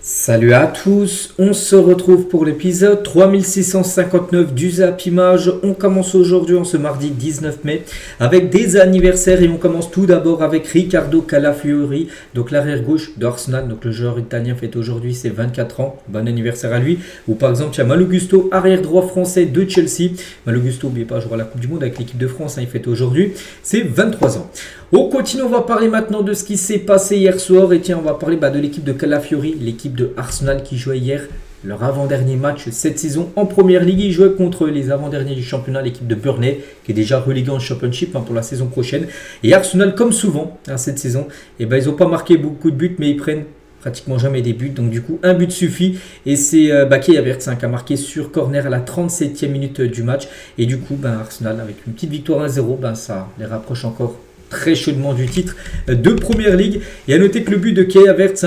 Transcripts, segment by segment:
Salut à tous, on se retrouve pour l'épisode 3659 du Zap Image. On commence aujourd'hui, en ce mardi 19 mai, avec des anniversaires et on commence tout d'abord avec Riccardo Calafiori, donc l'arrière gauche d'Arsenal, donc le joueur italien fête aujourd'hui ses 24 ans, bon anniversaire à lui. Ou par exemple, il y a Malo Gusto, arrière droit français de Chelsea. Malo Gusto, n'oubliez pas, jouera la Coupe du Monde avec l'équipe de France, il fête aujourd'hui ses 23 ans. On continue, on va parler maintenant de ce qui s'est passé hier soir. Et tiens, on va parler de l'équipe de Calafiori, l'équipe de Arsenal qui jouait hier leur avant-dernier match cette saison en Première Ligue. Ils jouaient contre les avant-derniers du championnat, l'équipe de Burnley, qui est déjà reléguée en Championship pour la saison prochaine. Et Arsenal, comme souvent cette saison, ils n'ont pas marqué beaucoup de buts, mais ils prennent pratiquement jamais des buts. Donc du coup, un but suffit. Et c'est Kai Havertz qui a marqué sur corner à la 37e minute du match. Et du coup, Arsenal, avec une petite victoire 1-0, ça les rapproche encore très chaudement du titre de Première Ligue. Et à noter que le but de Kai Havertz,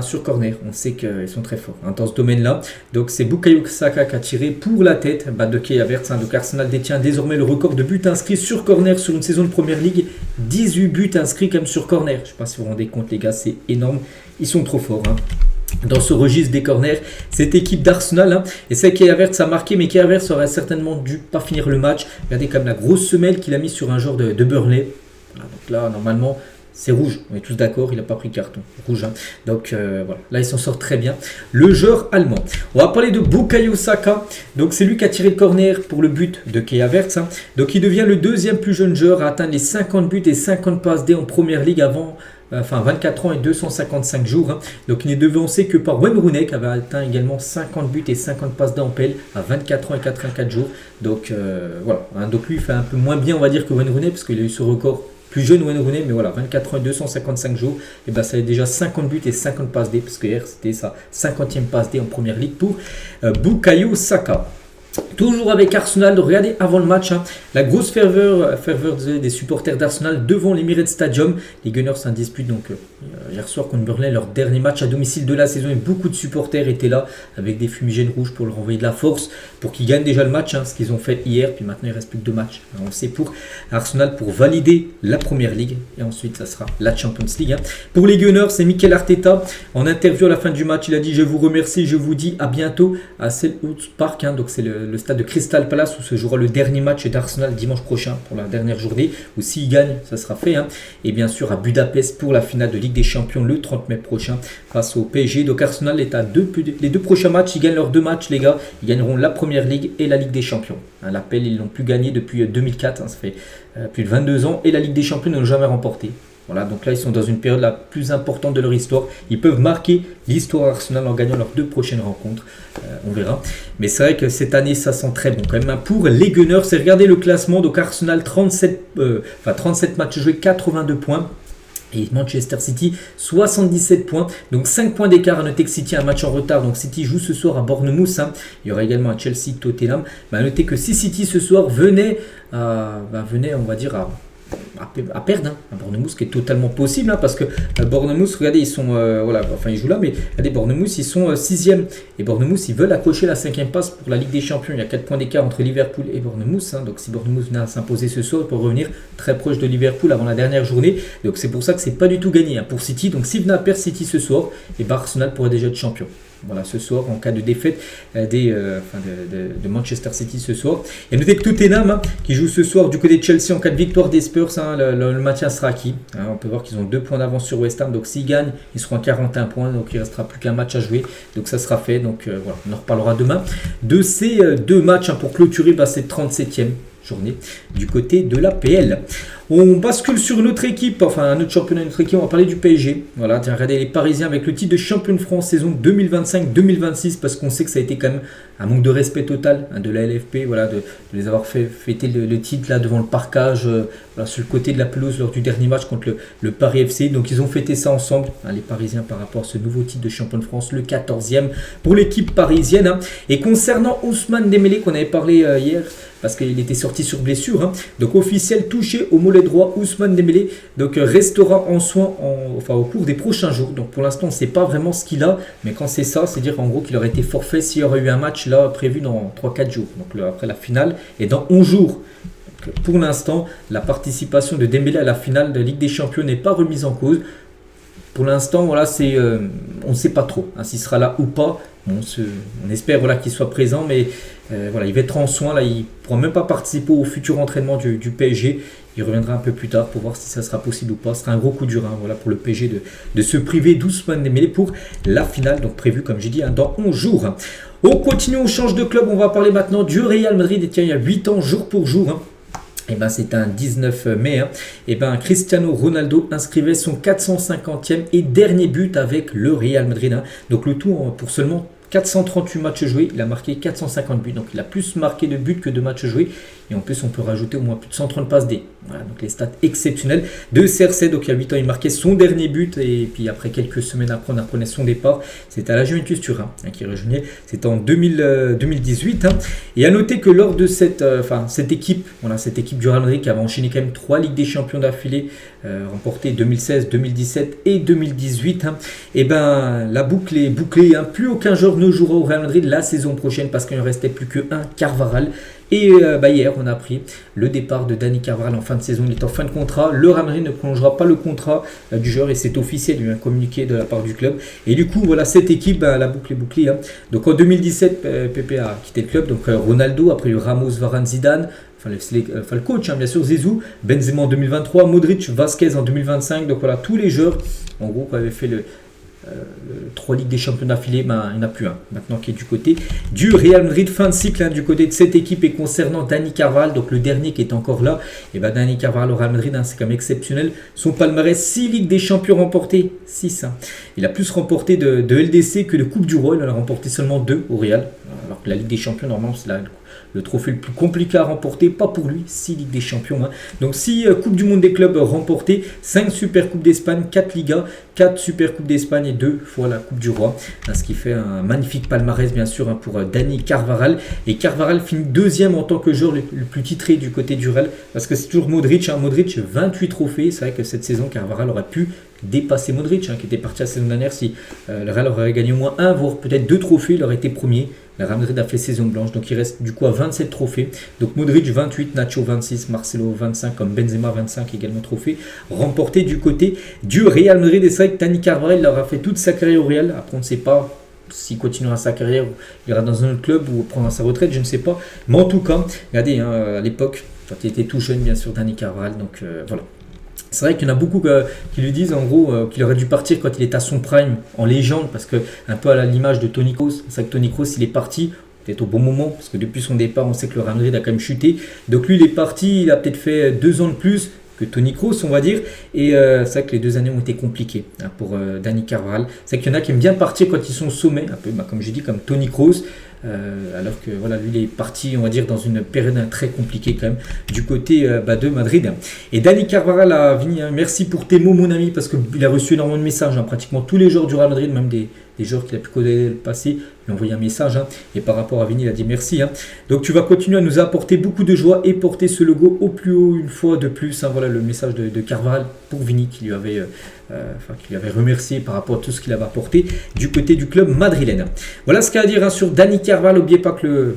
sur corner, on sait qu'ils sont très forts dans ce domaine-là. Donc c'est Bukayo Saka qui a tiré pour la tête de Kai Havertz. Donc Arsenal détient désormais le record de buts inscrits sur corner sur une saison de Première Ligue. 18 buts inscrits comme sur corner. Je ne sais pas si vous vous rendez compte les gars, c'est énorme. Ils sont trop forts. Dans ce registre des corners, cette équipe d'Arsenal, et c'est Kai Havertz a marqué, mais Kai Havertz aurait certainement dû pas finir le match. Regardez comme la grosse semelle qu'il a mis sur un joueur de Burnley. Voilà, donc là, normalement, c'est rouge. On est tous d'accord, il n'a pas pris carton rouge. Donc voilà, là, il s'en sort très bien. Le joueur allemand. On va parler de Bukayo Saka. Donc c'est lui qui a tiré le corner pour le but de Kai Havertz. Donc il devient le deuxième plus jeune joueur à atteindre les 50 buts et 50 passes D en Première Ligue avant 24 ans et 255 jours. Donc il n'est devancé que par Wayne Rooney qui avait atteint également 50 buts et 50 passes D en PL à 24 ans et 84 jours. Donc voilà. Donc lui il fait un peu moins bien on va dire que Wayne Rooney parce qu'il a eu ce record plus jeune Wayne Rooney, mais voilà, 24 ans et 255 jours, et ça fait déjà 50 buts et 50 passes D, parce que hier c'était sa 50e passe D en Première Ligue pour Bukayo Saka. Toujours avec Arsenal, regardez avant le match, la grosse ferveur des supporters d'Arsenal devant l'Emirates Stadium. Les Gunners disputent donc hier soir contre Burnley leur dernier match à domicile de la saison et beaucoup de supporters étaient là avec des fumigènes rouges pour leur envoyer de la force pour qu'ils gagnent déjà le match, ce qu'ils ont fait hier. Puis maintenant il reste plus que 2 matchs. Alors, on sait pour Arsenal pour valider la Première Ligue et ensuite ça sera la Champions League. Pour les Gunners, c'est Mikel Arteta en interview à la fin du match, il a dit: je vous remercie, je vous dis à bientôt à Selhurst Park, donc c'est le stade de Crystal Palace où se jouera le dernier match d'Arsenal dimanche prochain pour la dernière journée, où s'il gagne ça sera fait, et bien sûr à Budapest pour la finale de Ligue des Champions le 30 mai prochain face au PSG. Donc Arsenal est à les 2 prochains matchs, ils gagnent leurs 2 matchs les gars, ils gagneront la Première Ligue et la Ligue des Champions. L'appel ils l'ont plus gagné depuis 2004, ça fait plus de 22 ans, et la Ligue des Champions ils n'ont jamais remporté. Voilà, donc là ils sont dans une période la plus importante de leur histoire. Ils peuvent marquer l'histoire Arsenal en gagnant leurs 2 prochaines rencontres. On verra. Mais c'est vrai que cette année ça sent très bon quand même. Pour les Gunners, c'est regarder le classement. Donc Arsenal 37 matchs joués, 82 points. Et Manchester City 77 points, donc 5 points d'écart. À noter que City a un match en retard, donc City joue ce soir à Bournemouth. Il y aura également un Chelsea Tottenham. À noter que si City ce soir venait on va dire à perdre à Bournemouth, qui est totalement possible, parce que Bournemouth, regardez, ils sont ils jouent là, mais regardez, Bournemouth ils sont 6e et Bournemouth ils veulent accrocher la 5e place pour la Ligue des Champions. Il y a 4 points d'écart entre Liverpool et Bournemouth, donc si Bournemouth venait à s'imposer ce soir, pour revenir très proche de Liverpool avant la dernière journée. Donc c'est pour ça que c'est pas du tout gagné pour City. Donc s'il venait à perdre City ce soir, et Arsenal pourrait déjà être champion. Voilà, ce soir, en cas de défaite de Manchester City ce soir. Et notez que Tottenham qui joue ce soir du côté de Chelsea en cas de victoire des Spurs, le maintien sera acquis. On peut voir qu'ils ont 2 points d'avance sur West Ham. Donc s'ils gagnent, ils seront à 41 points. Donc il ne restera plus qu'un match à jouer. Donc ça sera fait. Donc voilà, on en reparlera demain de ces 2 matchs pour clôturer cette 37e journée du côté de la PL. On bascule sur une autre équipe, un autre championnat, une autre équipe. On va parler du PSG. Voilà, regardez les Parisiens avec le titre de champion de France saison 2025-2026, parce qu'on sait que ça a été quand même un manque de respect total de la LFP, voilà, de les avoir fait fêter le titre là devant le parcage, sur le côté de la pelouse lors du dernier match contre le Paris FC. Donc ils ont fêté ça ensemble, les Parisiens, par rapport à ce nouveau titre de champion de France, le 14e pour l'équipe parisienne. Et concernant Ousmane Dembélé qu'on avait parlé hier, parce qu'il était sorti sur blessure, donc officiel touché au mollet droit, Ousmane Dembélé donc restera en soins au cours des prochains jours. Donc pour l'instant on ne sait pas vraiment ce qu'il a, mais quand c'est ça, c'est dire en gros qu'il aurait été forfait s'il y aurait eu un match là prévu dans 3-4 jours, donc après la finale et dans 11 jours. Donc, pour l'instant la participation de Dembélé à la finale de Ligue des Champions n'est pas remise en cause. Pour l'instant, voilà, on ne sait pas trop s'il sera là ou pas. On espère voilà, qu'il soit présent, mais voilà, il va être en soins. Là, il ne pourra même pas participer au futur entraînement du PSG. Il reviendra un peu plus tard pour voir si ça sera possible ou pas. Ce sera un gros coup dur voilà, pour le PSG de se priver d'Ousmane Dembélé pour la finale, donc prévue, comme j'ai dit, dans 11 jours. On continue, on change de club. On va parler maintenant du Real Madrid. Et tiens, il y a 8 ans, jour pour jour. Et ben, c'est un 19 mai. Et ben, Cristiano Ronaldo inscrivait son 450e et dernier but avec le Real Madrid. Donc le tout pour seulement 438 matchs joués, il a marqué 450 buts. Donc il a plus marqué de buts que de matchs joués. Et en plus, on peut rajouter au moins plus de 130 passes D. Voilà, donc les stats exceptionnelles de CR7. Donc il y a 8 ans, il marquait son dernier but. Et puis après, quelques semaines après, on apprenait son départ. C'était à la Juventus Turin qui rejoignait. C'était en 2018. Et à noter que lors de cette équipe du Real Madrid qui avait enchaîné quand même 3 Ligues des Champions d'affilée, remportées 2016, 2017 et 2018. Et ben la boucle est bouclée. Plus aucun joueur ne jouera au Real Madrid la saison prochaine parce qu'il ne restait plus qu'un Carvajal. Et hier, on a appris le départ de Dani Carvajal en fin de saison. Il est en fin de contrat. Le Real Madrid ne prolongera pas le contrat du joueur et c'est officiel. Il y a eu un communiqué de la part du club. Et du coup, voilà, cette équipe, la boucle est bouclée. Donc en 2017, Pepe a quitté le club. Donc Ronaldo, après Ramos, Varane, Zidane. Le coach, bien sûr, Zizou, Benzema en 2023, Modric, Vasquez en 2025. Donc voilà, tous les joueurs, en gros, qui avaient fait le 3 Ligues des Champions d'affilée, il n'y en a plus un maintenant qui est du côté du Real Madrid. Fin de cycle du côté de cette équipe. Et concernant Dani Carvajal, donc le dernier qui est encore là, et Dani Carvajal au Real Madrid, c'est quand même exceptionnel. Son palmarès, 6 Ligues des Champions remportées, 6. Il a plus remporté de LDC que de Coupe du Roi. Il en a remporté seulement 2 au Real, alors que la Ligue des Champions, normalement, c'est le trophée le plus compliqué à remporter, pas pour lui, 6 Ligues des Champions. Donc 6 Coupes du Monde des clubs remportées, 5 Super Coupes d'Espagne, 4 Ligas, 4 Super Coupes d'Espagne et 2 fois la Coupe du Roi. Ce qui fait un magnifique palmarès bien sûr pour Dani Carvajal. Et Carvajal finit deuxième en tant que joueur le plus titré du côté du Real, parce que c'est toujours Modric. Modric, 28 trophées. C'est vrai que cette saison, Carvajal aurait pu dépasser Modric, qui était parti la saison dernière. Si le Real aurait gagné au moins 1, voire peut-être 2 trophées, il aurait été premier. Le Real Madrid a fait saison blanche, donc il reste du coup à 27 trophées. Donc Modric 28, Nacho 26, Marcelo 25, comme Benzema 25 également trophées remportés du côté du Real Madrid. Et c'est vrai que Dani Carvajal, il aura fait toute sa carrière au Real. Après, on ne sait pas s'il continuera sa carrière, il ira dans un autre club ou prendra sa retraite, je ne sais pas. Mais en tout cas, regardez, à l'époque, quand il était tout jeune, bien sûr, Dani Carvajal. Donc voilà. C'est vrai qu'il y en a beaucoup qui lui disent en gros qu'il aurait dû partir quand il est à son prime en légende, parce que un peu à l'image de Toni Kroos. C'est vrai que Toni Kroos, il est parti peut-être au bon moment, parce que depuis son départ, on sait que le Real Madrid a quand même chuté. Donc lui, il est parti, il a peut-être fait 2 ans de plus que Toni Kroos, on va dire. Et c'est vrai que les 2 années ont été compliquées pour Dani Carvajal. C'est vrai qu'il y en a qui aiment bien partir quand ils sont au sommet, un peu comme j'ai dit, comme Toni Kroos. Alors que voilà, lui il est parti, on va dire, dans une période très compliquée quand même du côté de Madrid. Et Dani Carvajal a venu, merci pour tes mots mon ami, parce qu'il a reçu énormément de messages, pratiquement tous les joueurs du Real Madrid, même des joueurs qu'il a pu connaître le passé, lui ont envoyé un message, et par rapport à Vini, il a dit merci. Donc tu vas continuer à nous apporter beaucoup de joie et porter ce logo au plus haut une fois de plus. Voilà le message de Carvajal pour Vini qui lui avait remercié par rapport à tout ce qu'il avait apporté du côté du club madrilène. Voilà ce qu'il y a à dire sur Dani Carvajal. N'oubliez pas que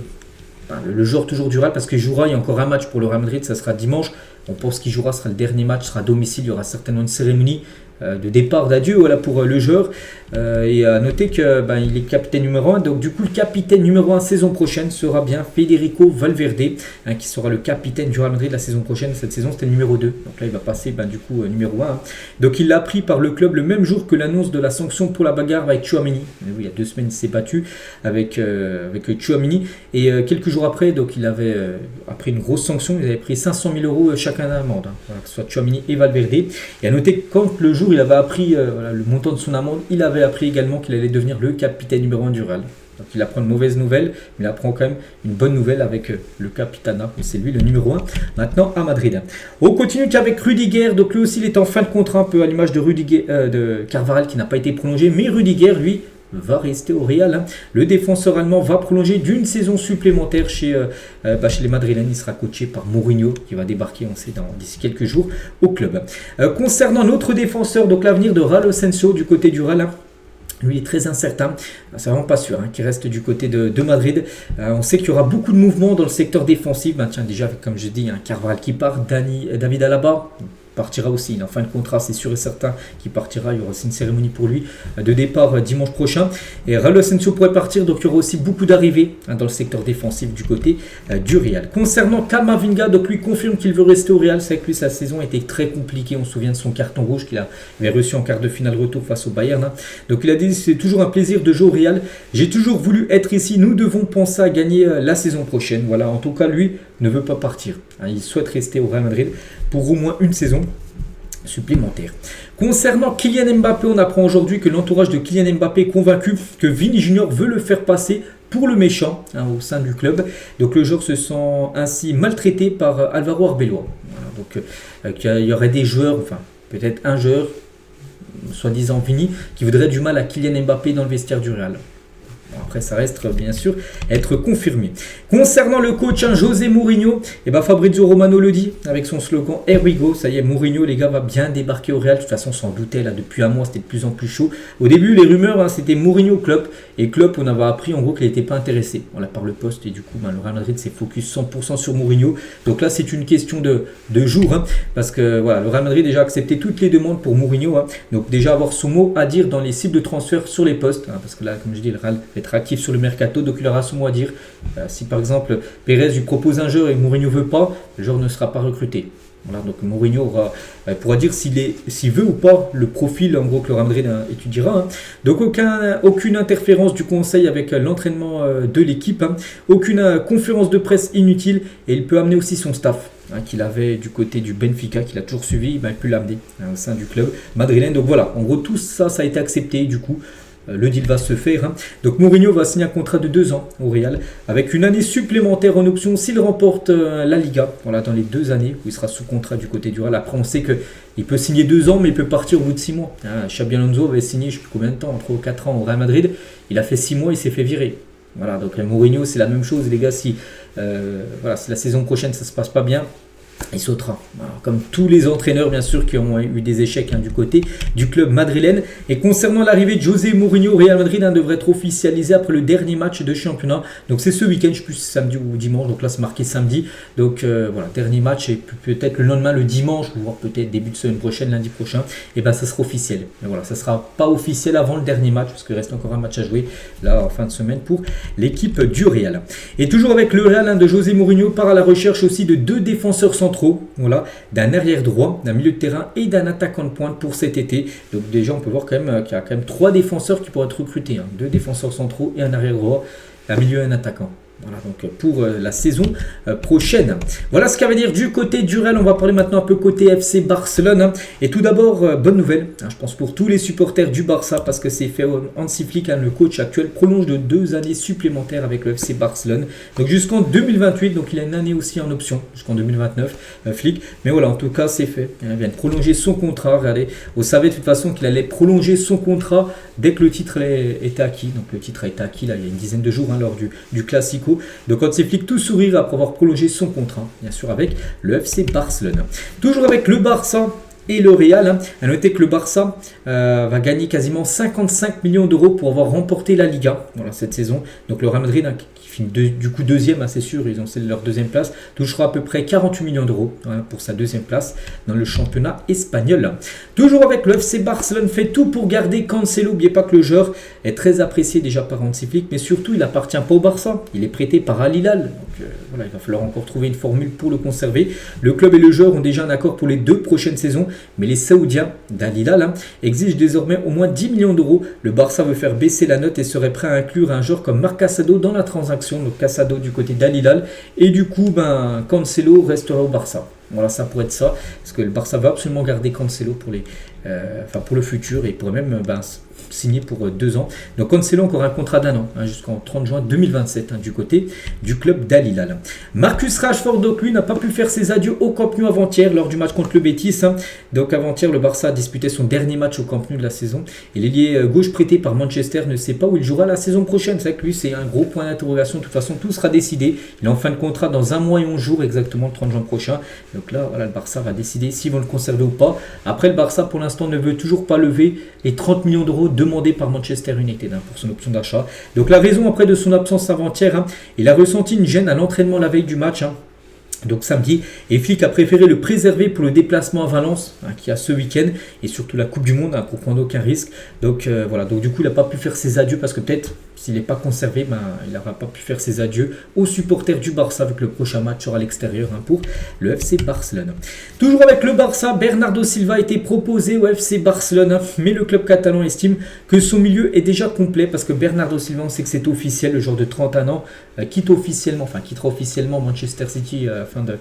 le joueur toujours du Real, parce qu'il jouera, il y a encore un match pour le Real Madrid, ça sera dimanche. On pense qu'il jouera, ce sera le dernier match, sera à domicile, il y aura certainement une cérémonie de départ, d'adieu pour le joueur. Et à noter qu'il est capitaine numéro 1. Donc du coup, le capitaine numéro 1 saison prochaine sera bien Federico Valverde, qui sera le capitaine du Real Madrid la saison prochaine. Cette saison, c'était le numéro 2. Donc là, il va passer du coup numéro 1. Donc il l'a pris par le club le même jour que l'annonce de la sanction pour la bagarre avec Tchouaméni. Oui, il y a 2 semaines, il s'est battu avec Tchouaméni. Et quelques jours après, donc il avait pris une grosse sanction. Il avait pris 500 000 € chacun d'amende, que ce soit Tchouaméni et Valverde. Et à noter que quand le jour il avait appris le montant de son amende, il avait appris également qu'il allait devenir le capitaine numéro 1 du Real. Donc il apprend une mauvaise nouvelle, mais il apprend quand même une bonne nouvelle avec le capitana. C'est lui le numéro 1 maintenant à Madrid. On continue avec Rudiger. Donc lui aussi il est en fin de contrat, un peu à l'image de Carvajal qui n'a pas été prolongé. Mais Rudiger, lui, va rester au Real. Le défenseur allemand va prolonger d'une saison supplémentaire chez les Madrilènes. Il sera coaché par Mourinho qui va débarquer, on sait, d'ici quelques jours au club. Concernant notre défenseur, donc l'avenir de Raúl Asensio du côté du Real, lui est très incertain, c'est vraiment pas sûr qu'il reste du côté de Madrid. On sait qu'il y aura beaucoup de mouvements dans le secteur défensif. Tiens, déjà, comme je dis, Carvajal qui part, David Alaba, partira aussi. Il est en fin de contrat, c'est sûr et certain qu'il partira. Il y aura aussi une cérémonie pour lui de départ dimanche prochain. Et Raúl Asensio pourrait partir, donc il y aura aussi beaucoup d'arrivées dans le secteur défensif du côté du Real. Concernant Camavinga, donc lui confirme qu'il veut rester au Real. C'est que lui, sa saison a été très compliquée. On se souvient de son carton rouge qu'il avait reçu en quart de finale retour face au Bayern. Donc il a dit c'est toujours un plaisir de jouer au Real. J'ai toujours voulu être ici. Nous devons penser à gagner la saison prochaine. Voilà, en tout cas, lui ne veut pas partir. Il souhaite rester au Real Madrid pour au moins une saison supplémentaire. Concernant Kylian Mbappé, on apprend aujourd'hui que l'entourage de Kylian Mbappé est convaincu que Vini Junior veut le faire passer pour le méchant au sein du club. Donc le joueur se sent ainsi maltraité par Alvaro Arbeloa. Voilà, donc il y aurait des joueurs, enfin peut-être un joueur, soi-disant Vini, qui voudrait du mal à Kylian Mbappé dans le vestiaire du Real. Après, ça reste bien sûr être confirmé. Concernant le coach José Mourinho, Fabrizio Romano le dit avec son slogan Here we go. Ça y est, Mourinho, les gars, va bien débarquer au Real. De toute façon, on s'en doutait là depuis un mois, c'était de plus en plus chaud. Au début, les rumeurs, c'était Mourinho Klopp. Et Klopp, on avait appris en gros qu'il n'était pas intéressé par le poste. Et du coup, le Real Madrid s'est focus 100% sur Mourinho. Donc là, c'est une question de jour. Parce que voilà, le Real Madrid a déjà accepté toutes les demandes pour Mourinho. Donc déjà avoir son mot à dire dans les cibles de transfert sur les postes. Parce que là, comme je dis, le Real être actif sur le mercato, donc il aura son mot à dire. Si par exemple Pérez lui propose un joueur et Mourinho veut pas, le joueur ne sera pas recruté. Voilà, donc Mourinho pourra dire s'il veut ou pas le profil en gros que le Real Madrid étudiera. Donc aucune interférence du conseil avec l'entraînement de l'équipe, aucune conférence de presse inutile, et il peut amener aussi son staff. Qu'il avait du côté du Benfica, qu'il a toujours suivi, il peut l'amener au sein du club madrilène. Donc voilà, en gros tout ça, ça a été accepté du coup. Le deal va se faire. Donc Mourinho va signer un contrat de 2 ans au Real avec une année supplémentaire en option s'il remporte la Liga. Voilà, dans les 2 années où il sera sous contrat du côté du Real. Après, on sait qu'il peut signer 2 ans, mais il peut partir au bout de 6 mois. Xabi Alonso avait signé, je ne sais plus combien de temps, 3 ou 4 ans au Real Madrid. Il a fait 6 mois, il s'est fait virer. Voilà, donc Mourinho, c'est la même chose, les gars. Si la saison prochaine, ça ne se passe pas bien, il sautera. Alors, comme tous les entraîneurs, bien sûr, qui ont eu des échecs du côté du club madrilène. Et concernant l'arrivée de José Mourinho au Real Madrid, devrait être officialisé après le dernier match de championnat. Donc c'est ce week-end, je ne sais plus si c'est samedi ou dimanche. Donc là, c'est marqué samedi. Donc voilà, dernier match et peut-être le lendemain, le dimanche, ou voire peut-être début de semaine prochaine, lundi prochain. Et ça sera officiel. Mais voilà, ça ne sera pas officiel avant le dernier match, parce qu'il reste encore un match à jouer là en fin de semaine pour l'équipe du Real. Et toujours avec le Real de José Mourinho, part à la recherche aussi de 2 défenseurs centraux, voilà, d'un arrière droit, d'un milieu de terrain et d'un attaquant de pointe pour cet été. Donc déjà on peut voir quand même qu'il y a quand même 3 défenseurs qui pourraient être recrutés, 2 défenseurs centraux et un arrière droit, un milieu et un attaquant. Voilà, donc pour la saison prochaine. Voilà ce qu'à dire du côté du Real. On va parler maintenant un peu côté FC Barcelone. Et tout d'abord, bonne nouvelle, je pense pour tous les supporters du Barça, parce que c'est fait Hansi Flick, le coach actuel, prolonge de 2 années supplémentaires avec le FC Barcelone. Donc jusqu'en 2028, donc il a une année aussi en option, jusqu'en 2029, Flick. Mais voilà, en tout cas, c'est fait. Il vient de prolonger son contrat. Regardez, vous savez de toute façon qu'il allait prolonger son contrat dès que le titre était acquis. Donc le titre a été acquis là, il y a une dizaine de jours lors du Classico. Donc Hansi Flick tout sourire après avoir prolongé son contrat, bien sûr avec le FC Barcelone. Toujours avec le Barça et le Real. À noter que le Barça va gagner quasiment 55 millions d'euros pour avoir remporté la Liga cette saison. Donc le Real Madrid qui finit du coup deuxième, c'est sûr, ils ont celle de leur deuxième place, touchera à peu près 48 millions d'euros pour sa deuxième place dans le championnat espagnol. Toujours avec le FC Barcelone, fait tout pour garder Cancelo. N'oubliez pas que le joueur est très apprécié déjà par Hansi Flick, mais surtout il n'appartient pas au Barça, il est prêté par Al Hilal. Donc il va falloir encore trouver une formule pour le conserver. Le club et le joueur ont déjà un accord pour les 2 prochaines saisons, mais les Saoudiens d'Al Hilal exigent désormais au moins 10 millions d'euros. Le Barça veut faire baisser la note et serait prêt à inclure un joueur comme Marc Casado dans la transaction. Donc Casado du côté d'Al Hilal, et du coup Cancelo restera au Barça. Voilà, ça pourrait être ça, parce que le Barça va absolument garder Cancelo pour le futur, et il pourrait même signé pour 2 ans. Donc Cancelo encore un contrat d'1 an, jusqu'en 30 juin 2027 du côté du club d'Al Hilal. Marcus Rashford, donc lui n'a pas pu faire ses adieux au Camp Nou avant-hier lors du match contre le Betis. Donc avant-hier, le Barça a disputé son dernier match au Camp Nou de la saison, et l'ailier gauche prêté par Manchester ne sait pas où il jouera la saison prochaine. C'est vrai que lui, c'est un gros point d'interrogation. De toute façon, tout sera décidé. Il est en fin de contrat dans 1 mois et 11 jours, exactement le 30 juin prochain. Donc là, voilà, le Barça va décider s'ils vont le conserver ou pas. Après, le Barça, pour l'instant, ne veut toujours pas lever les 30 millions d'euros demandés par Manchester United pour son option d'achat. Donc la raison après de son absence avant-hier, il a ressenti une gêne à l'entraînement la veille du match. Donc samedi, et Flick a préféré le préserver pour le déplacement à Valence, qui a ce week-end, et surtout la Coupe du Monde, pour prendre aucun risque. Donc voilà, donc du coup il n'a pas pu faire ses adieux, parce que peut-être s'il n'est pas conservé, il n'aura pas pu faire ses adieux aux supporters du Barça, avec le prochain match sera à l'extérieur pour le FC Barcelone. Toujours avec le Barça, Bernardo Silva a été proposé au FC Barcelone, mais le club catalan estime que son milieu est déjà complet, parce que Bernardo Silva, on sait que c'est officiel, le joueur de 31 ans, quittera officiellement Manchester City à la fin de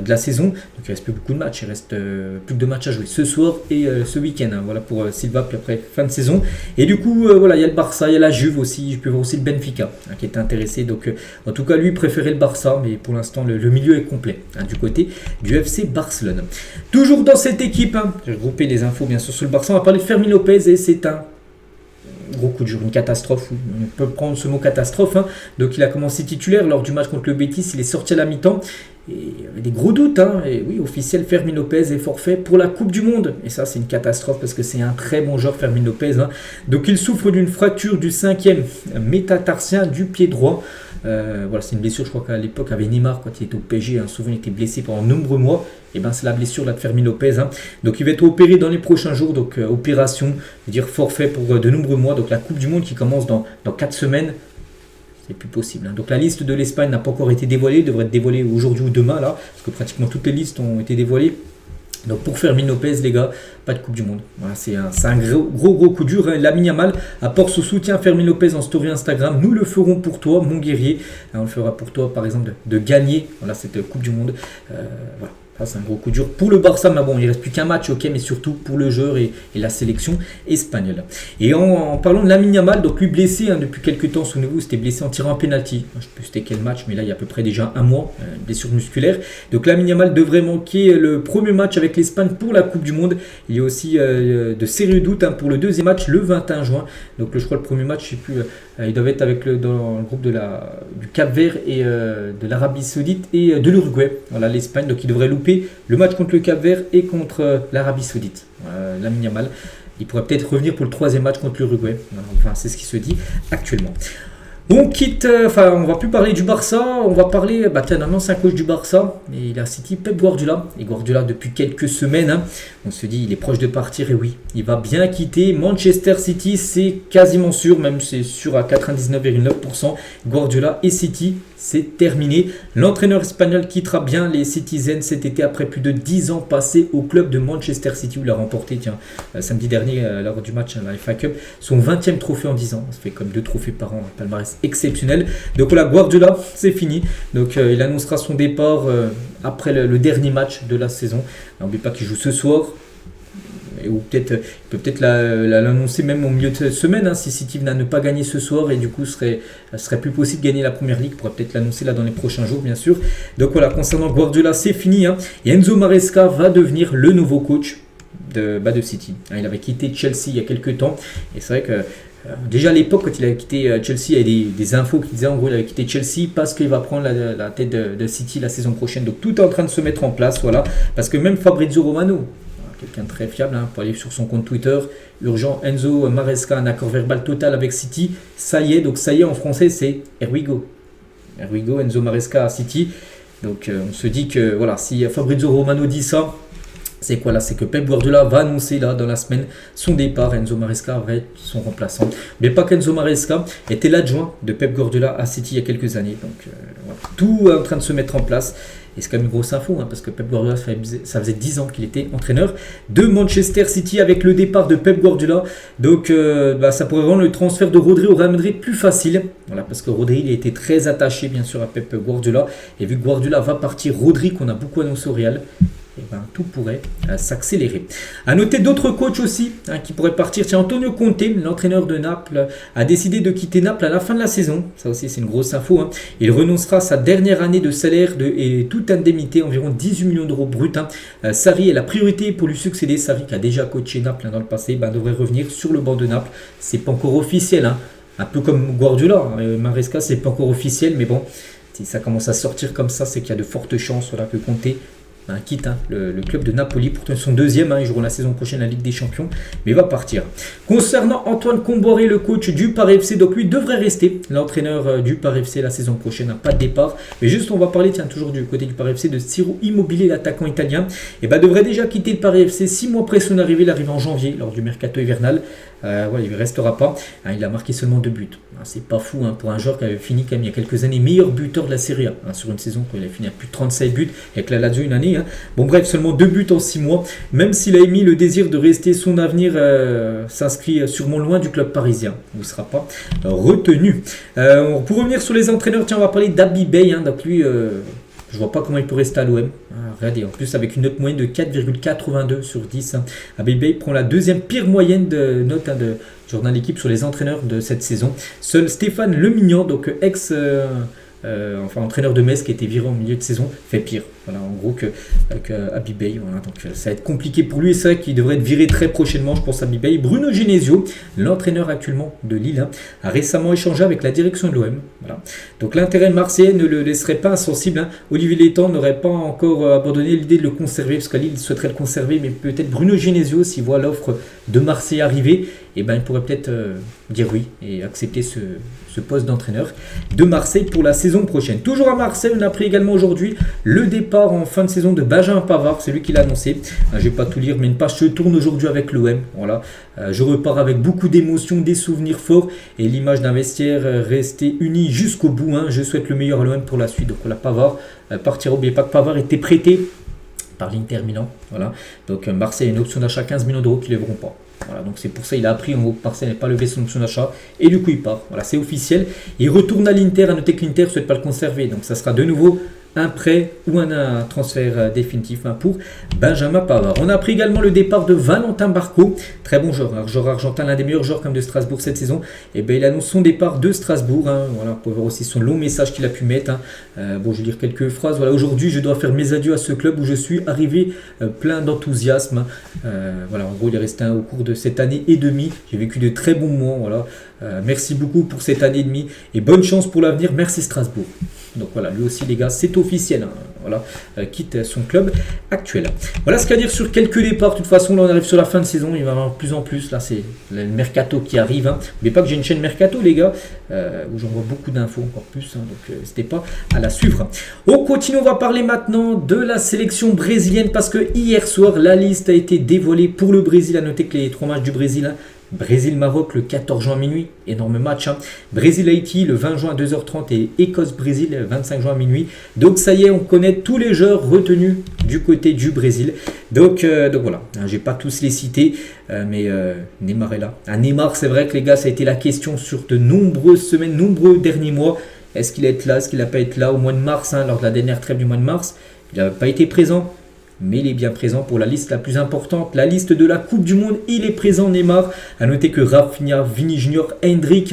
la saison. Donc il reste plus beaucoup de matchs, il reste plus que 2 matchs à jouer ce soir et ce week-end. Voilà pour Silva, puis après fin de saison. Et du coup, voilà, il y a le Barça, il y a la Juve aussi, je peux voir aussi le Benfica qui est intéressé. Donc en tout cas, lui préférait le Barça, mais pour l'instant, le milieu est complet du côté du FC Barcelone. Toujours dans cette équipe, j'ai regroupé les infos bien sûr sur le Barça, on va parler de Fermin Lopez et c'est un gros coup de jour, une catastrophe, on peut prendre ce mot catastrophe. Donc il a commencé titulaire lors du match contre le Betis, il est sorti à la mi-temps. Et il y avait des gros doutes, et oui, officiel, Fermin Lopez est forfait pour la Coupe du Monde. Et ça, c'est une catastrophe parce que c'est un très bon joueur, Fermin Lopez. Donc il souffre d'une fracture du 5e métatarsien du pied droit. Voilà, c'est une blessure, je crois qu'à l'époque, avec Neymar, quand il était au PSG, souvent il était blessé pendant de nombreux mois. Et c'est la blessure là, de Fermin Lopez. Donc il va être opéré dans les prochains jours. Donc opération, dire forfait pour de nombreux mois. Donc la Coupe du Monde qui commence dans 4 semaines. C'est plus possible. Donc la liste de l'Espagne n'a pas encore été dévoilée, devrait être dévoilée aujourd'hui ou demain là, parce que pratiquement toutes les listes ont été dévoilées. Donc pour Fermin Lopez, les gars, pas de Coupe du Monde. Voilà, c'est un gros coup dur. Lamine Yamal apporte son soutien à Fermin Lopez en story Instagram. Nous le ferons pour toi, mon guerrier. On le fera pour toi, par exemple, de gagner cette Coupe du Monde. Voilà. Ça, c'est un gros coup dur pour le Barça, mais bon, il ne reste plus qu'un match, ok, mais surtout pour le joueur et la sélection espagnole. Et en parlant de Lamine Yamal, donc lui blessé depuis quelques temps, souvenez-vous, c'était blessé en tirant un penalty. Je ne sais plus c'était quel match, mais là il y a à peu près déjà un mois, une blessure musculaire. Donc Lamine Yamal devrait manquer le premier match avec l'Espagne pour la Coupe du Monde. Il y a aussi de sérieux doutes pour le deuxième match le 21 juin. Donc je crois le premier match, je ne sais plus, il doit être avec dans le groupe du Cap-Vert et de l'Arabie Saoudite et de l'Uruguay. Voilà l'Espagne, donc il devrait louper le match contre le Cap-Vert et contre l'Arabie Saoudite. Lamine Yamal, il pourrait peut-être revenir pour le 3e match contre l'Uruguay. Enfin, c'est ce qui se dit actuellement. On quitte, on va plus parler du Barça, on va parler d'un ancien coach du Barça, et il a cité Pep Guardiola. Et Guardiola, depuis quelques semaines, on se dit il est proche de partir, et oui, il va bien quitter Manchester City, c'est quasiment sûr, même c'est sûr à 99,9%. Guardiola et City, c'est terminé. L'entraîneur espagnol quittera bien les Citizens cet été après plus de 10 ans passés au club de Manchester City où il a remporté, samedi dernier, lors du match à la FA Cup, son 20e trophée en 10 ans. Ça fait comme 2 trophées par an, un palmarès exceptionnel. Donc voilà, Guardiola, c'est fini. Donc il annoncera son départ après le dernier match de la saison. N'oubliez pas qu'il joue ce soir. Ou il peut peut-être l'annoncer même au milieu de semaine si City n'a pas gagné ce soir et du coup serait plus possible de gagner la première ligue. Il pourrait peut-être l'annoncer là dans les prochains jours bien sûr. Donc voilà, concernant Guardiola c'est fini. Et Enzo Maresca va devenir le nouveau coach de City. Il avait quitté Chelsea il y a quelques temps et c'est vrai que déjà à l'époque quand il avait quitté Chelsea, il y avait des infos qui disaient en gros il avait quitté Chelsea parce qu'il va prendre la tête de City la saison prochaine. Donc tout est en train de se mettre en place, voilà, parce que même Fabrizio Romano, quelqu'un de très fiable, pour aller sur son compte Twitter, urgent, Enzo Maresca, un accord verbal total avec City, ça y est, donc ça y est en français c'est here we go, Enzo Maresca à City. Donc on se dit que voilà, si Fabrizio Romano dit ça, c'est quoi là? C'est que Pep Guardiola va annoncer là dans la semaine son départ. Enzo Maresca va être son remplaçant. Mais pas qu'Enzo Maresca était l'adjoint de Pep Guardiola à City il y a quelques années. Donc voilà, tout est en train de se mettre en place. Et c'est quand même une grosse info, parce que Pep Guardiola, ça faisait 10 ans qu'il était entraîneur de Manchester City avec le départ de Pep Guardiola. Donc ça pourrait rendre le transfert de Rodri au Real Madrid plus facile. Voilà, parce que Rodri il a été très attaché bien sûr à Pep Guardiola. Et vu que Guardiola va partir, Rodri qu'on a beaucoup annoncé au Real, tout pourrait s'accélérer. A noter d'autres coachs aussi qui pourraient partir. Tiens, Antonio Conte, l'entraîneur de Naples, a décidé de quitter Naples à la fin de la saison. Ça aussi, c'est une grosse info. Il renoncera à sa dernière année de salaire et toute indemnité, environ 18 millions d'euros bruts. Sarri est la priorité pour lui succéder. Sarri, qui a déjà coaché Naples dans le passé, devrait revenir sur le banc de Naples. C'est pas encore officiel. Un peu comme Guardiola. Maresca, c'est pas encore officiel, mais bon, si ça commence à sortir comme ça, c'est qu'il y a de fortes chances que Conte quitte le club de Napoli. Pourtant son deuxième, ils joueront la saison prochaine la Ligue des Champions, mais il va partir. Concernant Antoine Comboiré, le coach du Paris FC, donc lui devrait rester l'entraîneur du Paris FC la saison prochaine, pas de départ. Mais juste on va parler, toujours du côté du Paris FC, de Ciro Immobile, l'attaquant italien, et devrait déjà quitter le Paris FC 6 mois après son arrivée. Il arrive en janvier lors du mercato hivernal. Il ne restera pas. Il a marqué seulement 2 buts. C'est pas fou pour un joueur qui avait fini quand même il y a quelques années meilleur buteur de la Serie A sur une saison quand il a fini à plus de 37 buts avec la Lazio une année. Bon bref, seulement 2 buts en 6 mois. Même s'il a émis le désir de rester, son avenir s'inscrit sûrement loin du club parisien. Il ne sera pas retenu. Pour revenir sur les entraîneurs, on va parler d'Abi Bey. Donc lui, je vois pas comment il peut rester à l'OM. Regardez, en plus avec une note moyenne de 4,82 sur 10. Abi Bey prend la deuxième pire moyenne de note de journal d'équipe sur les entraîneurs de cette saison. Seul Stéphane Lemignan, donc entraîneur de Metz qui a été viré en milieu de saison, fait pire. Voilà, en gros que Abi Bey. Voilà, donc ça va être compliqué pour lui. C'est vrai qu'il devrait être viré très prochainement, je pense, Abi Bey. Bruno Genesio, l'entraîneur actuellement de Lille, a récemment échangé avec la direction de l'OM. Voilà. Donc l'intérêt marseillais ne le laisserait pas insensible. Olivier Létang n'aurait pas encore abandonné l'idée de le conserver, parce qu'à Lille, il souhaiterait le conserver, mais peut-être Bruno Genesio, s'il voit l'offre de Marseille arriver, il pourrait peut-être dire oui et accepter ce poste d'entraîneur de Marseille pour la saison prochaine. Toujours à Marseille, on a appris également aujourd'hui le départ en fin de saison de Benjamin Pavard, c'est lui qui l'a annoncé. Je ne vais pas tout lire, mais une page se tourne aujourd'hui avec l'OM. Voilà. Je repars avec beaucoup d'émotions, des souvenirs forts et l'image d'un vestiaire resté uni jusqu'au bout. Je souhaite le meilleur à l'OM pour la suite. Donc voilà, Pavard partira. N'oubliez pas que Pavard était prêté par l'Inter Milan. Voilà. Donc Marseille a une option d'achat 15 millions d'euros qu'ils ne lèveront pas. Voilà, donc c'est pour ça qu'il a appris en gros que Marseille n'a pas levé son option d'achat et du coup il part. Voilà, c'est officiel. Il retourne à l'Inter. À noter que l'Inter ne souhaite pas le conserver. Donc ça sera de nouveau un prêt ou un transfert définitif pour Benjamin Pavard. On a appris également le départ de Valentin Barco, très bon joueur, joueur argentin, l'un des meilleurs joueurs comme de Strasbourg cette saison. Il annonce son départ de Strasbourg. Voilà, vous pouvez voir aussi son long message qu'il a pu mettre. Je vais lire quelques phrases. Voilà, aujourd'hui, je dois faire mes adieux à ce club où je suis arrivé plein d'enthousiasme. Voilà, en gros, il est resté au cours de cette année et demie. J'ai vécu de très bons moments. Voilà. Merci beaucoup pour cette année et demie et bonne chance pour l'avenir. Merci Strasbourg. Donc voilà, lui aussi les gars, c'est officiel. Voilà, quitte son club actuel. Voilà ce qu'à dire sur quelques départs. De toute façon, là on arrive sur la fin de saison, il va y avoir de plus en plus. Là c'est le mercato qui arrive. N'oubliez pas que j'ai une chaîne mercato les gars, où j'envoie beaucoup d'infos encore plus. Donc n'hésitez pas à la suivre. On continue, on va parler maintenant de la sélection brésilienne parce que hier soir la liste a été dévoilée pour le Brésil. À noter que les 3 matchs du Brésil. Brésil-Maroc le 14 juin à minuit, énorme match. Brésil-Haïti le 20 juin à 2h30 et Écosse-Brésil le 25 juin à minuit. Donc ça y est, on connaît tous les joueurs retenus du côté du Brésil. Donc voilà, je vais pas tous les citer, mais Neymar est là. Neymar, c'est vrai que les gars, ça a été la question sur de nombreuses semaines, nombreux derniers mois. Est-ce qu'il va être là, est-ce qu'il n'a pas été là au mois de mars, lors de la dernière trêve du mois de mars. Il n'a pas été présent. Mais il est bien présent pour la liste la plus importante, la liste de la Coupe du Monde. Il est présent, Neymar. A noter que Rafinha, Vini Junior, Hendrick,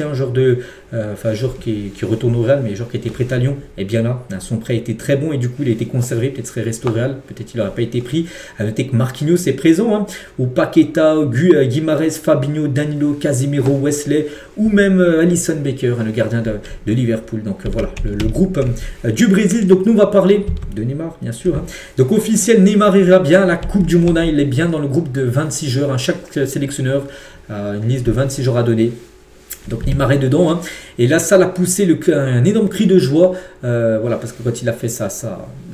joueur qui retourne au Real, mais joueur qui était prêt à Lyon, est bien là. Son prêt était très bon et du coup il a été conservé. Peut-être serait resté au Real, peut-être il n'aurait pas été pris. A noter que Marquinhos est présent, ou Paqueta, Guimarães, Fabinho, Danilo, Casemiro, Wesley, ou même Alisson Becker, le gardien de Liverpool. Donc voilà, le groupe du Brésil. Donc nous on va parler de Neymar, bien sûr. Donc officiel, Neymar ira bien à la Coupe du Monde. Il est bien dans le groupe de 26 joueurs. Chaque sélectionneur a une liste de 26 joueurs à donner. Donc Neymar est dedans. Et là, ça l'a poussé un énorme cri de joie. Voilà, parce que quand il a fait ça,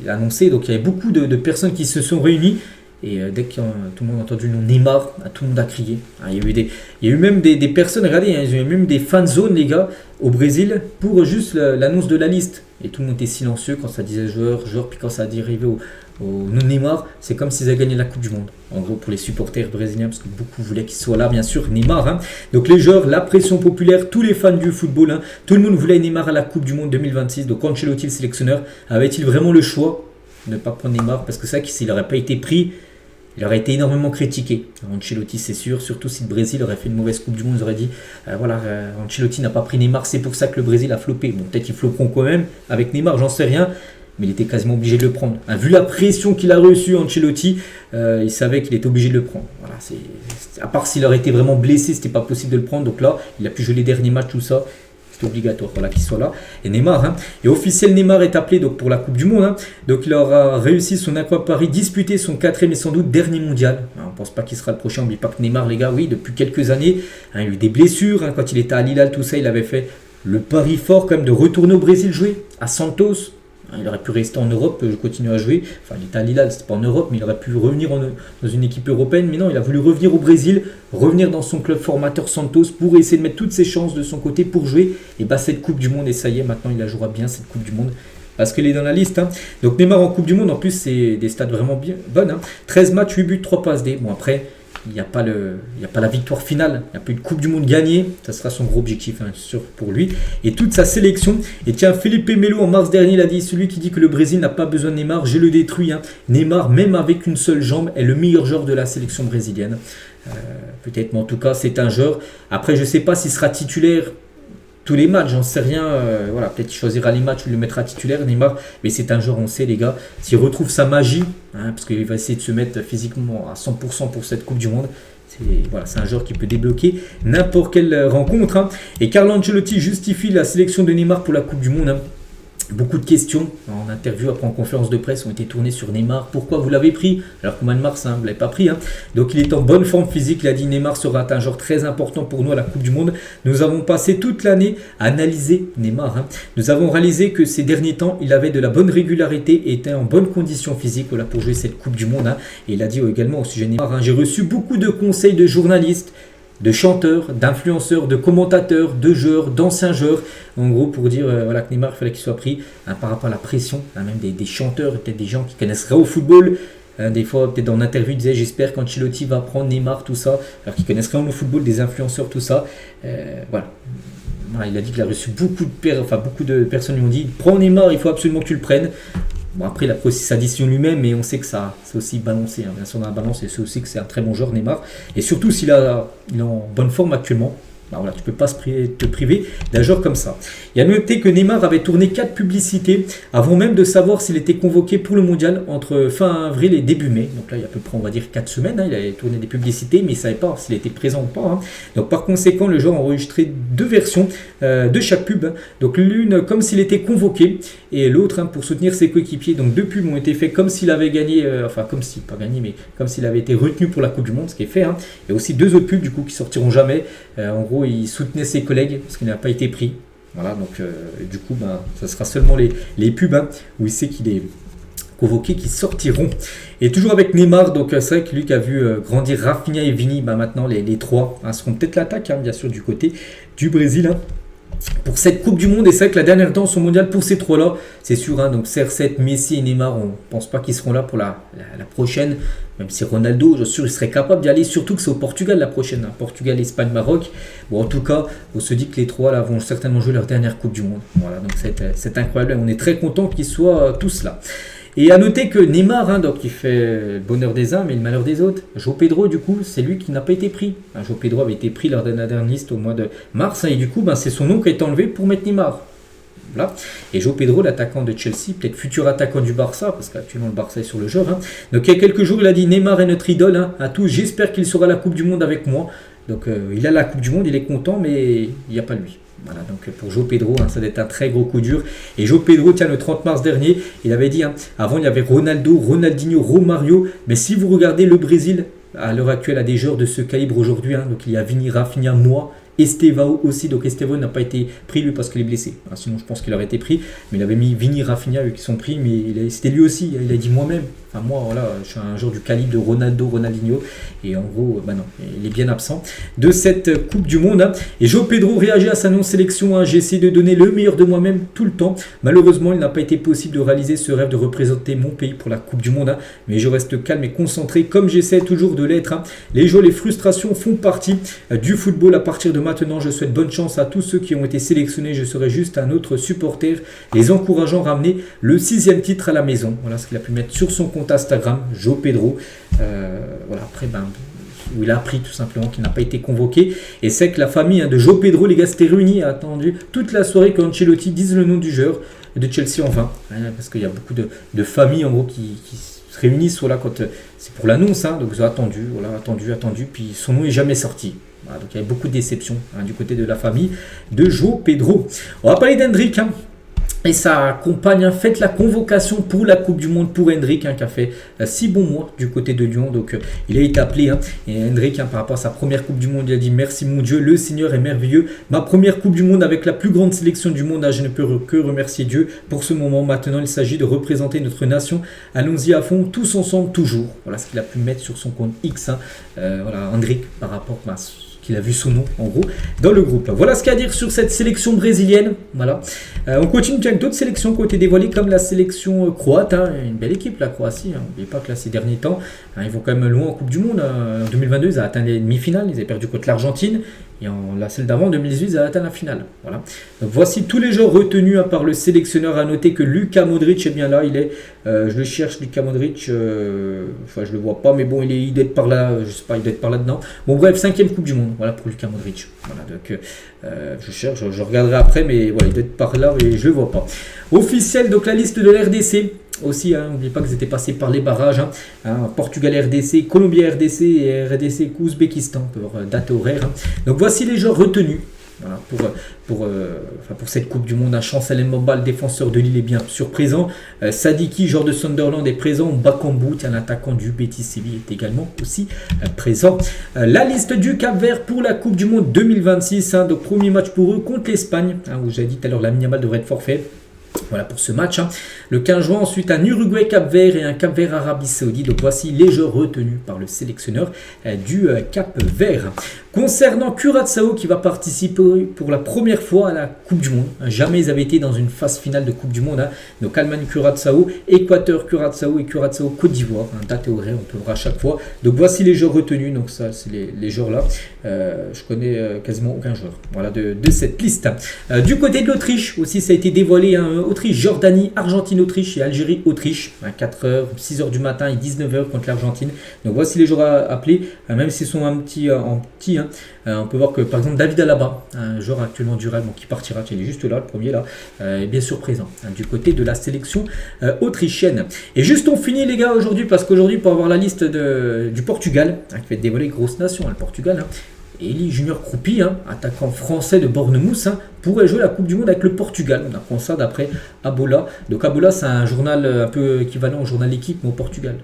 il a annoncé. Donc il y avait beaucoup de personnes qui se sont réunies. Et dès que tout le monde a entendu le nom Neymar, tout le monde a crié. Il y a eu même des personnes, regardez, il y a eu même des fan zones, les gars, au Brésil, pour juste l'annonce de la liste. Et tout le monde était silencieux quand ça disait joueur, puis quand ça arrivait au nom Neymar, c'est comme s'ils avaient gagné la Coupe du Monde. En gros, pour les supporters brésiliens, parce que beaucoup voulaient qu'il soit là, bien sûr, Neymar. Donc les joueurs, la pression populaire, tous les fans du football, tout le monde voulait Neymar à la Coupe du Monde 2026. Donc Ancelotti, le sélectionneur, avait-il vraiment le choix de ne pas prendre Neymar? Parce que c'est vrai que s'il n'aurait pas été pris, il aurait été énormément critiqué. Ancelotti, c'est sûr, surtout si le Brésil aurait fait une mauvaise Coupe du Monde, ils auraient dit Ancelotti n'a pas pris Neymar, c'est pour ça que le Brésil a floppé. Bon, peut-être qu'ils flopperont quand même avec Neymar, j'en sais rien, mais il était quasiment obligé de le prendre. Vu la pression qu'il a reçue, Ancelotti, il savait qu'il était obligé de le prendre. Voilà, à part s'il aurait été vraiment blessé, c'était pas possible de le prendre. Donc là, il a pu jouer les derniers matchs, tout ça. c'était obligatoire voilà, qu'il soit là. Et Neymar, hein. Et officiel, Neymar est appelé donc, pour la Coupe du Monde. Hein. Donc il aura réussi son incroyable pari, disputer son 4e et sans doute dernier mondial. On ne pense pas qu'il sera le prochain. N'oublie pas que Neymar, les gars, oui, depuis quelques années, hein, il a eu des blessures. Hein. Quand il était à Al-Hilal, tout ça, il avait fait le pari fort quand même de retourner au Brésil jouer, à Santos. Il aurait pu rester en Europe, continuer à jouer. Enfin, il était à Lille, c'était pas en Europe, mais il aurait pu revenir dans une équipe européenne. Mais non, il a voulu revenir au Brésil, revenir dans son club formateur Santos pour essayer de mettre toutes ses chances de son côté pour jouer. Et bah, cette Coupe du Monde, et ça y est, maintenant il la jouera bien, cette Coupe du Monde. Parce qu'elle est dans la liste. Hein. Donc Neymar en Coupe du Monde, en plus, c'est des stats vraiment bien bonnes. Hein. 13 matchs, 8 buts, 3 passes D. Bon, après. Il n'y a pas la victoire finale, il n'y a pas une Coupe du Monde gagnée, ça sera son gros objectif, hein, sûr pour lui. Et toute sa sélection, et tiens, Felipe Melo en mars dernier, il a dit, celui qui dit que le Brésil n'a pas besoin de Neymar, je le détruis. Hein. Neymar, même avec une seule jambe, est le meilleur joueur de la sélection brésilienne. Peut-être, mais en tout cas, c'est un joueur. Après, je ne sais pas s'il sera titulaire tous les matchs, j'en sais rien. Voilà, peut-être qu'il choisira les matchs ou le mettra titulaire, Neymar. Mais c'est un joueur, on sait, les gars, s'il retrouve sa magie, hein, parce qu'il va essayer de se mettre physiquement à 100% pour cette Coupe du Monde. C'est un joueur qui peut débloquer n'importe quelle rencontre. Hein. Et Carlo Ancelotti justifie la sélection de Neymar pour la Coupe du Monde. Hein. Beaucoup de questions en interview, après en conférence de presse, ont été tournées sur Neymar. Pourquoi vous l'avez pris alors qu'au mois de mars, hein, vous ne l'avez pas pris. Hein. Donc il est en bonne forme physique. Il a dit Neymar sera un joueur très important pour nous à la Coupe du Monde. Nous avons passé toute l'année à analyser Neymar. Hein. Nous avons réalisé que ces derniers temps, il avait de la bonne régularité et était en bonne condition physique voilà, pour jouer cette Coupe du Monde. Hein. Et il a dit également au sujet de Neymar, hein, j'ai reçu beaucoup de conseils de journalistes, de chanteurs, d'influenceurs, de commentateurs, de joueurs, d'anciens joueurs, en gros pour dire voilà, que Neymar, il fallait qu'il soit pris hein, par rapport à la pression, hein, même des chanteurs, peut-être des gens qui connaissent rien au football, hein, des fois peut-être dans l'interview ils disaient j'espère qu'Ancelotti va prendre Neymar, tout ça, alors qu'ils connaissent rien au football, des influenceurs, tout ça, voilà. Il a dit qu'il a reçu beaucoup de personnes lui ont dit prends Neymar, il faut absolument que tu le prennes. Bon, après, il a pris aussi sa décision lui-même, mais on sait que ça, c'est aussi balancé. Hein. Bien sûr, dans la balance, et c'est aussi que c'est un très bon joueur, Neymar. Et surtout, il est en bonne forme actuellement. Bah voilà, tu ne peux pas te priver d'un joueur comme ça. Il y a noté que Neymar avait tourné 4 publicités avant même de savoir s'il était convoqué pour le mondial entre fin avril et début mai. Donc là, il y a à peu près, on va dire, 4 semaines. Hein. Il avait tourné des publicités, mais il ne savait pas s'il était présent ou pas. Hein. Donc par conséquent, le joueur a enregistré 2 versions de chaque pub. Hein. Donc l'une comme s'il était convoqué et l'autre hein, pour soutenir ses coéquipiers. Donc 2 pubs ont été faits comme s'il avait gagné, comme s'il, pas gagné, mais comme s'il avait été retenu pour la Coupe du Monde, ce qui est fait. Hein. Et aussi 2 autres pubs du coup qui sortiront jamais. En gros, il soutenait ses collègues parce qu'il n'a pas été pris. Voilà, donc du coup, ça sera seulement les pubs hein, où il sait qu'il est convoqué qui sortiront. Et toujours avec Neymar, donc c'est vrai que lui qui a vu grandir Rafinha et Vini, maintenant les trois hein, seront peut-être l'attaque, hein, bien sûr, du côté du Brésil. Hein. Pour cette Coupe du Monde, et c'est vrai que la dernière danse au mondial pour ces trois-là, c'est sûr, hein, donc CR7, Messi et Neymar, on ne pense pas qu'ils seront là pour la prochaine, même si Ronaldo, je suis sûr, il serait capable d'y aller, surtout que c'est au Portugal la prochaine, hein, Portugal, Espagne, Maroc. Bon, en tout cas, on se dit que les trois là vont certainement jouer leur dernière Coupe du Monde. Voilà, donc c'est incroyable, on est très content qu'ils soient tous là. Et à noter que Neymar, hein, donc, il fait le bonheur des uns mais le malheur des autres. João Pedro, du coup, c'est lui qui n'a pas été pris. João Pedro avait été pris lors de la dernière liste au mois de mars. Hein, et du coup, c'est son nom qui a été enlevé pour mettre Neymar. Voilà. Et João Pedro, l'attaquant de Chelsea, peut-être futur attaquant du Barça, parce qu'actuellement le Barça est sur le jeu. Hein. Donc il y a quelques jours, il a dit Neymar est notre idole hein, à tous. J'espère qu'il sera à la Coupe du Monde avec moi. Donc il a la Coupe du Monde, il est content, mais il n'y a pas lui. Voilà, donc pour João Pedro, hein, ça doit être un très gros coup dur. Et João Pedro, tiens, le 30 mars dernier, il avait dit, hein, avant il y avait Ronaldo, Ronaldinho, Romario, mais si vous regardez le Brésil, à l'heure actuelle, a des joueurs de ce calibre aujourd'hui, hein, donc il y a Vini, Rafinha, moi, Estevao aussi, donc Estevao n'a pas été pris lui parce qu'il est blessé, hein, sinon je pense qu'il aurait été pris, mais il avait mis Vini, Rafinha qui sont pris, mais c'était lui aussi, il a dit moi-même, enfin moi voilà, je suis un joueur du calibre de Ronaldo, Ronaldinho, et en gros, non, il est bien absent de cette Coupe du Monde, hein. Et João Pedro réagit à sa non-sélection, hein, j'ai essayé de donner le meilleur de moi-même tout le temps, malheureusement il n'a pas été possible de réaliser ce rêve de représenter mon pays pour la Coupe du Monde, hein. Mais je reste calme et concentré comme j'essaie toujours de l'être, hein. Les jeux, les frustrations font partie du football. À partir de maintenant, je souhaite bonne chance à tous ceux qui ont été sélectionnés. Je serai juste un autre supporter, les encourageant à ramener le 6e titre à la maison. Voilà ce qu'il a pu mettre sur son compte Instagram, João Pedro. Voilà, après, où il a appris tout simplement qu'il n'a pas été convoqué. Et c'est que la famille de João Pedro, les gars, s'était réunie, a attendu toute la soirée qu'Ancelotti dise le nom du joueur de Chelsea en vain. Parce qu'il y a beaucoup de familles en gros qui se réunissent voilà, quand c'est pour l'annonce. Hein, donc ils ont attendu, voilà, attendu, puis son nom n'est jamais sorti. Voilà, donc il y avait beaucoup de déceptions du côté de la famille de João Pedro. On va parler d'Hendrick. Et sa compagne a fait la convocation pour la Coupe du Monde pour Hendrick, qui a fait 6 bons mois du côté de Lyon. Donc il a été appelé. Et Hendrick, par rapport à sa première Coupe du Monde, il a dit: merci mon Dieu, le Seigneur est merveilleux. Ma première Coupe du Monde avec la plus grande sélection du monde. Je ne peux que remercier Dieu pour ce moment. Maintenant, il s'agit de représenter notre nation. Allons-y à fond, tous ensemble, toujours. Voilà ce qu'il a pu mettre sur son compte X. Voilà, Hendrick, par rapport à qu'il a vu son nom en gros dans le groupe. Voilà ce qu'il y a à dire sur cette sélection brésilienne. Voilà. On continue avec d'autres sélections qui ont été dévoilées comme la sélection croate. Une belle équipe la Croatie. N'oubliez pas que là ces derniers temps, ils vont quand même loin en Coupe du Monde. En 2022, ils ont atteint les demi-finales. Ils avaient perdu contre l'Argentine. Et celle d'avant, en 2018, ils ont atteint la finale. Voilà. Donc, voici tous les joueurs retenus par le sélectionneur. À noter que Luka Modric est bien là. Il est, je le cherche, Luka Modric. Enfin, je le vois pas, mais bon, il doit être par là. Je sais pas, il doit être par là-dedans. Bon, bref, 5e Coupe du Monde. Voilà pour Luka Modric. Voilà, donc je cherche, je regarderai après, mais voilà, il doit être par là, mais je le vois pas. Officiel, donc la liste de l'RDC. Aussi, n'oubliez pas qu'ils étaient passés par les barrages. Portugal RDC, Colombie RDC et RDC Ouzbékistan pour date horaire. Donc voici les joueurs retenus. Voilà, pour cette Coupe du Monde. Chancel Mbamba, le défenseur de Lille, est bien sûr présent. Sadiki, joueur de Sunderland, est présent. Bakambu, un attaquant du Betis Séville, est également aussi présent. La liste du Cap-Vert pour la Coupe du Monde 2026. Donc premier match pour eux contre l'Espagne, où j'ai dit tout à l'heure Lamine Yamal devrait être forfait. Voilà pour ce match. Le 15 juin, ensuite un Uruguay-Cap-Vert et un Cap-Vert-Arabie Saoudite. Donc voici les joueurs retenus par le sélectionneur du Cap-Vert. Concernant Curaçao qui va participer pour la première fois à la Coupe du Monde. Jamais ils avaient été dans une phase finale de Coupe du Monde. Donc Allemagne-Curaçao, Équateur-Curaçao et Curaçao-Côte d'Ivoire. Date et horaire, on peut voir à chaque fois. Donc voici les joueurs retenus. Donc ça, c'est les joueurs là. Je connais quasiment aucun joueur. Voilà de cette liste. Du côté de l'Autriche aussi, ça a été dévoilé. Autriche, Jordanie, Argentine, Autriche et Algérie, Autriche. 4h, 6h du matin et 19h contre l'Argentine. Donc voici les joueurs appelés. Même s'ils sont en petit. On peut voir que par exemple David Alaba, un joueur actuellement du Real, qui partira, il est juste là, le premier là, est bien sûr présent du côté de la sélection autrichienne. Et juste on finit les gars aujourd'hui, parce qu'aujourd'hui pour avoir la liste du Portugal, qui va être dévoilée, grosse nation, le Portugal. Elie Junior Kroupi, attaquant français de Bournemouth, pourrait jouer la Coupe du Monde avec le Portugal. On apprend ça d'après Abola. Donc Abola, c'est un journal un peu équivalent au journal L'équipe, mais au Portugal.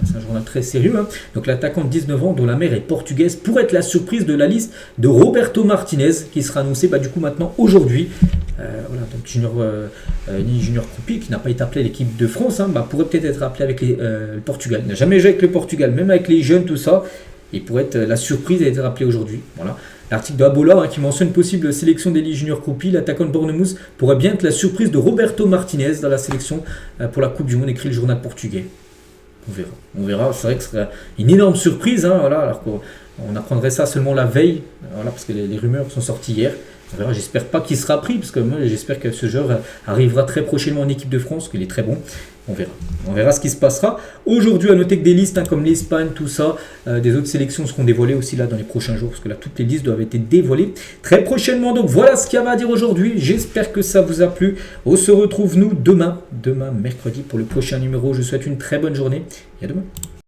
C'est un journal très sérieux. Donc l'attaquant de 19 ans, dont la mère est portugaise, pourrait être la surprise de la liste de Roberto Martinez, qui sera annoncé du coup maintenant aujourd'hui. Voilà, donc Junior Kroupi, qui n'a pas été appelé à l'équipe de France, pourrait peut-être être appelé avec le Portugal. Il n'a jamais joué avec le Portugal, même avec les jeunes, tout ça. Il pourrait être la surprise d'être appelé aujourd'hui. Voilà. L'article de Abola qui mentionne possible sélection d'Elie Junior Kroupi, l'attaquant de Bournemouth, pourrait bien être la surprise de Roberto Martinez dans la sélection pour la Coupe du Monde, écrit le journal portugais. On verra. C'est vrai que ce serait une énorme surprise. Voilà, alors qu'on apprendrait ça seulement la veille, voilà, parce que les rumeurs sont sorties hier. On verra. J'espère pas qu'il sera pris, parce que moi j'espère que ce joueur arrivera très prochainement en équipe de France, qu'il est très bon. On verra ce qui se passera. Aujourd'hui, à noter que des listes comme l'Espagne, tout ça, des autres sélections seront dévoilées aussi là dans les prochains jours, parce que là, toutes les listes doivent être dévoilées très prochainement. Donc voilà ce qu'il y a à dire aujourd'hui. J'espère que ça vous a plu. On se retrouve nous demain mercredi pour le prochain numéro. Je vous souhaite une très bonne journée et à demain.